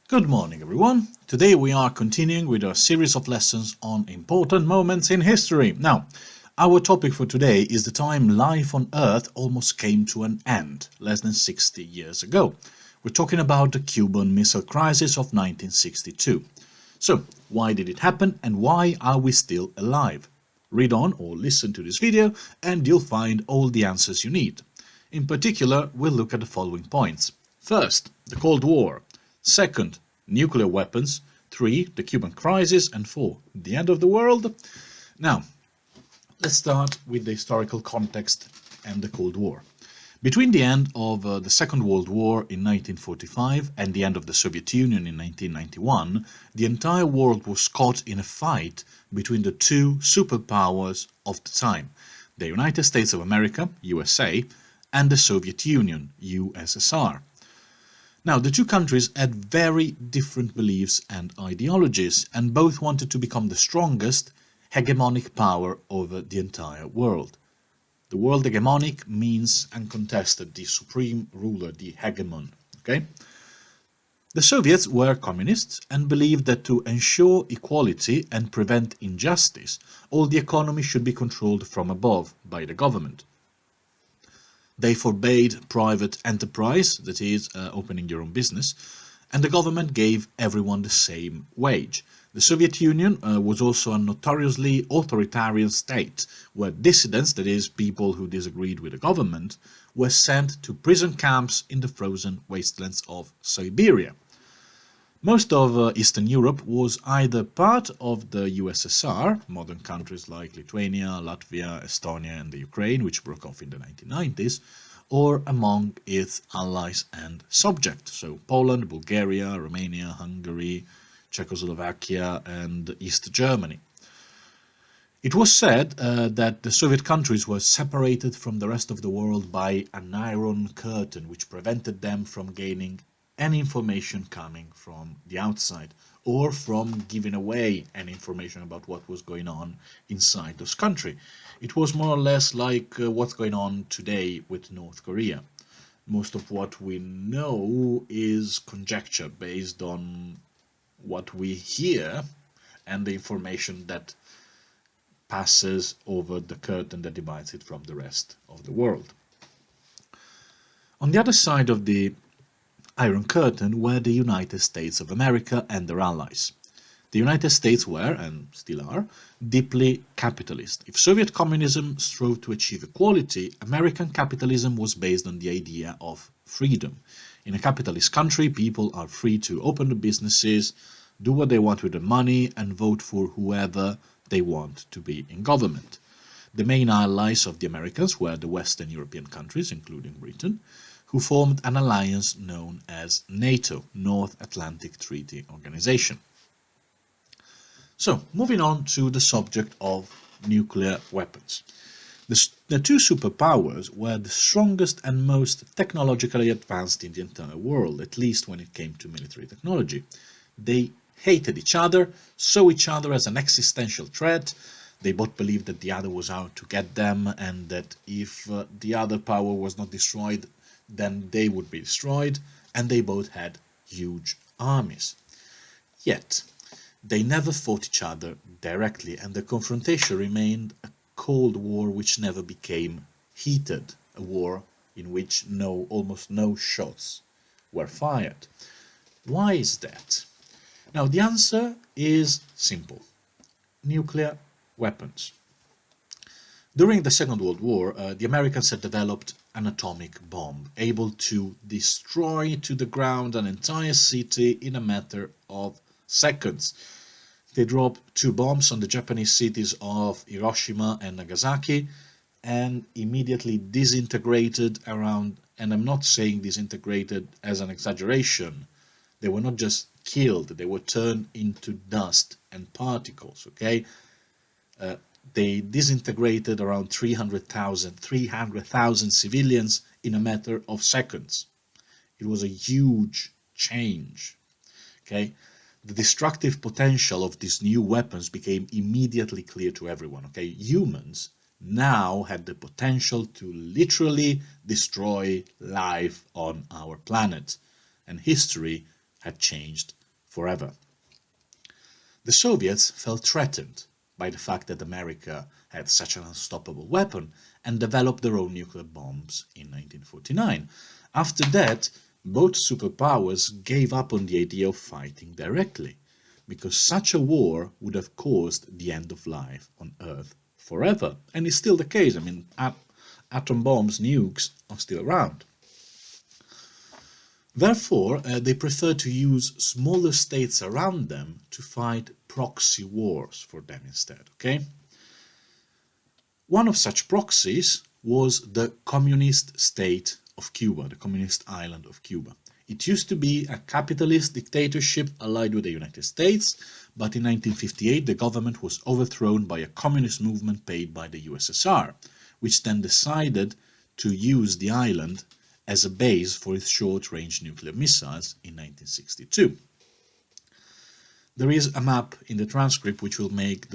Good morning, everyone. Today we are continuing with our series of lessons on important moments in history. Now, our topic for today is the time life on Earth almost came to an end, less than 60 years ago. We're talking about the Cuban Missile Crisis of 1962. So, why did it happen and why are we still alive? Read on or listen to this video and you'll find all the answers you need. In particular, we'll look at the following points. First, the Cold War. Second, nuclear weapons. 3, the Cuban crisis. And 4, the end of the world. Now, let's start with the historical context and the Cold War. Between the end of the Second World War in 1945 and the end of the Soviet Union in 1991, the entire world was caught in a fight between the two superpowers of the time, the United States of America, USA, and the Soviet Union, USSR. Now, the two countries had very different beliefs and ideologies, and both wanted to become the strongest hegemonic power over the entire world. The word hegemonic means uncontested, the supreme ruler, the hegemon. Okay? The Soviets were communists and believed that to ensure equality and prevent injustice, all the economy should be controlled from above by the government. They forbade private enterprise, that is, opening your own business, and the government gave everyone the same wage. The Soviet Union was also a notoriously authoritarian state, where dissidents, that is, people who disagreed with the government, were sent to prison camps in the frozen wastelands of Siberia. Most of Eastern Europe was either part of the USSR, modern countries like Lithuania, Latvia, Estonia and the Ukraine, which broke off in the 1990s, or among its allies and subjects, so Poland, Bulgaria, Romania, Hungary, Czechoslovakia and East Germany. It was said that the Soviet countries were separated from the rest of the world by an iron curtain, which prevented them from gaining any information coming from the outside or from giving away any information about what was going on inside this country. It was more or less like what's going on today with North Korea. Most of what we know is conjecture based on what we hear and the information that passes over the curtain that divides it from the rest of the world. On the other side of the Iron Curtain were the United States of America and their allies. The United States were, and still are, deeply capitalist. If Soviet communism strove to achieve equality, American capitalism was based on the idea of freedom. In a capitalist country, people are free to open the businesses, do what they want with the money, and vote for whoever they want to be in government. The main allies of the Americans were the Western European countries, including Britain, who formed an alliance known as NATO, North Atlantic Treaty Organization. So, moving on to the subject of nuclear weapons. The two superpowers were the strongest and most technologically advanced in the entire world, at least when it came to military technology. They hated each other, saw each other as an existential threat. They both believed that the other was out to get them, and that if the other power was not destroyed, then they would be destroyed, and they both had huge armies. Yet, they never fought each other directly, and the confrontation remained a Cold War which never became heated, a war in which almost no shots were fired. Why is that? Now, the answer is simple. Nuclear weapons. During the Second World War, the Americans had developed an atomic bomb, able to destroy to the ground an entire city in a matter of seconds. They dropped 2 bombs on the Japanese cities of Hiroshima and Nagasaki and immediately disintegrated around, and I'm not saying disintegrated as an exaggeration, they were not just killed, they were turned into dust and particles, okay? They disintegrated around 300,000 civilians in a matter of seconds. It was a huge change. Okay, the destructive potential of these new weapons became immediately clear to everyone. Okay, humans now had the potential to literally destroy life on our planet, and history had changed forever. The Soviets felt threatened by the fact that America had such an unstoppable weapon and developed their own nuclear bombs in 1949. After that, both superpowers gave up on the idea of fighting directly, because such a war would have caused the end of life on Earth forever. And it's still the case. I mean, atom bombs, nukes are still around. Therefore, they prefer to use smaller states around them to fight proxy wars for them instead, okay? One of such proxies was the communist state of Cuba, the communist island of Cuba. It used to be a capitalist dictatorship allied with the United States, but in 1958 the government was overthrown by a communist movement paid by the USSR, which then decided to use the island as a base for its short-range nuclear missiles in 1962. There is a map in the transcript which will make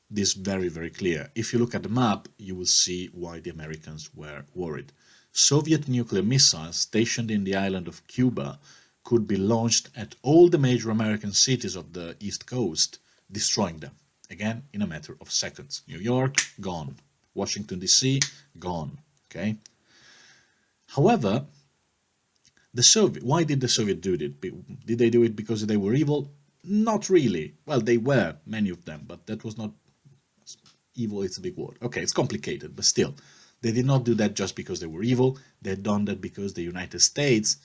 this very, very clear. If you look at the map, you will see why the Americans were worried. Soviet nuclear missiles stationed in the island of Cuba could be launched at all the major American cities of the East Coast, destroying them, again, in a matter of seconds. New York, gone. Washington, D.C., gone. Okay. However, why did the Soviets do it? Did they do it because they were evil? Not really. Well, they were, many of them, but that was not evil. It's a big word. Okay, it's complicated, but still, they did not do that just because they were evil. They had done that because the United States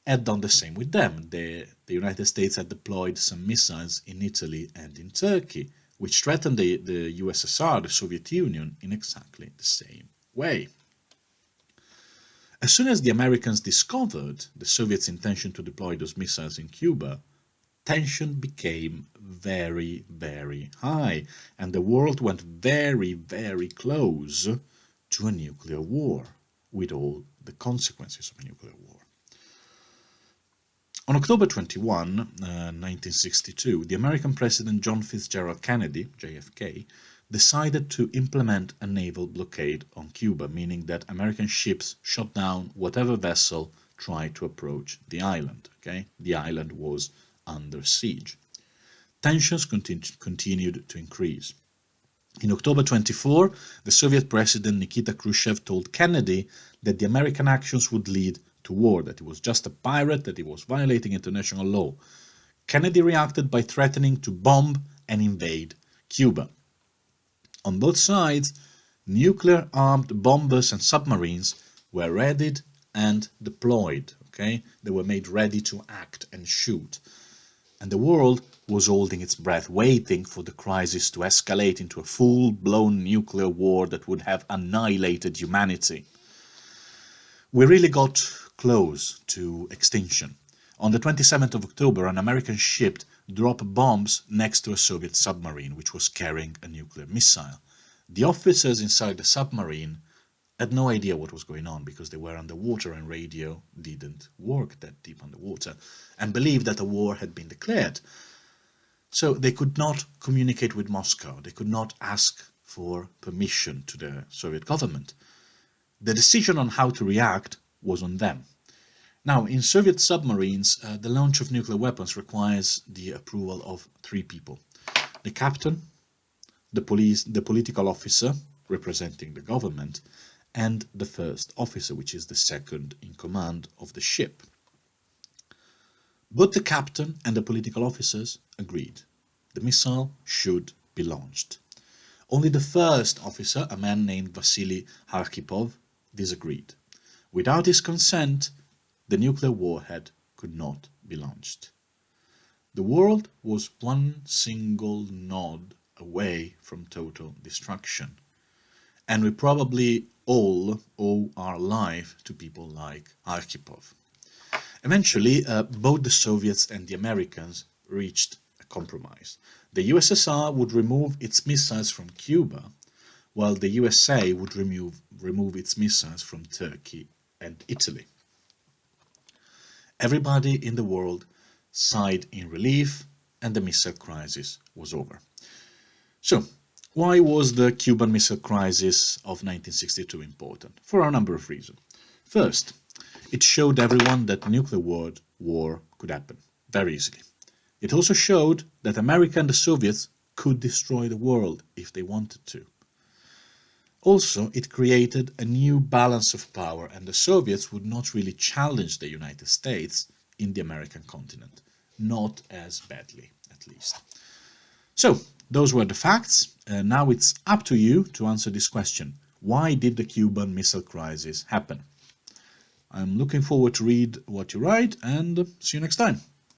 had done the same with them. The United States had deployed some missiles in Italy and in Turkey, which threatened the USSR, the Soviet Union, in exactly the same way. As soon as the Americans discovered the Soviets' intention to deploy those missiles in Cuba, tension became very, very high, and the world went very, very close to a nuclear war, with all the consequences of a nuclear war. On October 21, 1962, the American President John Fitzgerald Kennedy, JFK, decided to implement a naval blockade on Cuba, meaning that American ships shot down whatever vessel tried to approach the island. Okay? The island was under siege. Tensions continued to increase. In October 24, the Soviet President Nikita Khrushchev told Kennedy that the American actions would lead to war, that he was just a pirate, that he was violating international law. Kennedy reacted by threatening to bomb and invade Cuba. On both sides, nuclear-armed bombers and submarines were readied and deployed. Okay? They were made ready to act and shoot. And the world was holding its breath, waiting for the crisis to escalate into a full-blown nuclear war that would have annihilated humanity. We really got close to extinction. On the 27th of October, an American ship dropped bombs next to a Soviet submarine, which was carrying a nuclear missile. The officers inside the submarine had no idea what was going on because they were underwater and radio didn't work that deep underwater, and believed that a war had been declared. So they could not communicate with Moscow. They could not ask for permission to the Soviet government. The decision on how to react was on them. Now, in Soviet submarines, the launch of nuclear weapons requires the approval of 3 people: the captain, the political officer representing the government, and the first officer, which is the second in command of the ship. Both the captain and the political officers agreed. The missile should be launched. Only the first officer, a man named Vasily Arkhipov, disagreed. Without his consent, the nuclear warhead could not be launched. The world was one single nod away from total destruction, and we probably all owe our life to people like Arkhipov. Eventually, both the Soviets and the Americans reached a compromise. The USSR would remove its missiles from Cuba, while the USA would remove its missiles from Turkey and Italy. Everybody in the world sighed in relief, and the missile crisis was over. So, Why was the Cuban Missile Crisis of 1962 important? For a number of reasons. First, it showed everyone that nuclear war could happen very easily. It also showed that America and the Soviets could destroy the world if they wanted to. Also, it created a new balance of power, and the Soviets would not really challenge the United States in the American continent. Not as badly, at least. So, those were the facts. Now it's up to you to answer this question. Why did the Cuban Missile Crisis happen? I'm looking forward to read what you write, and see you next time.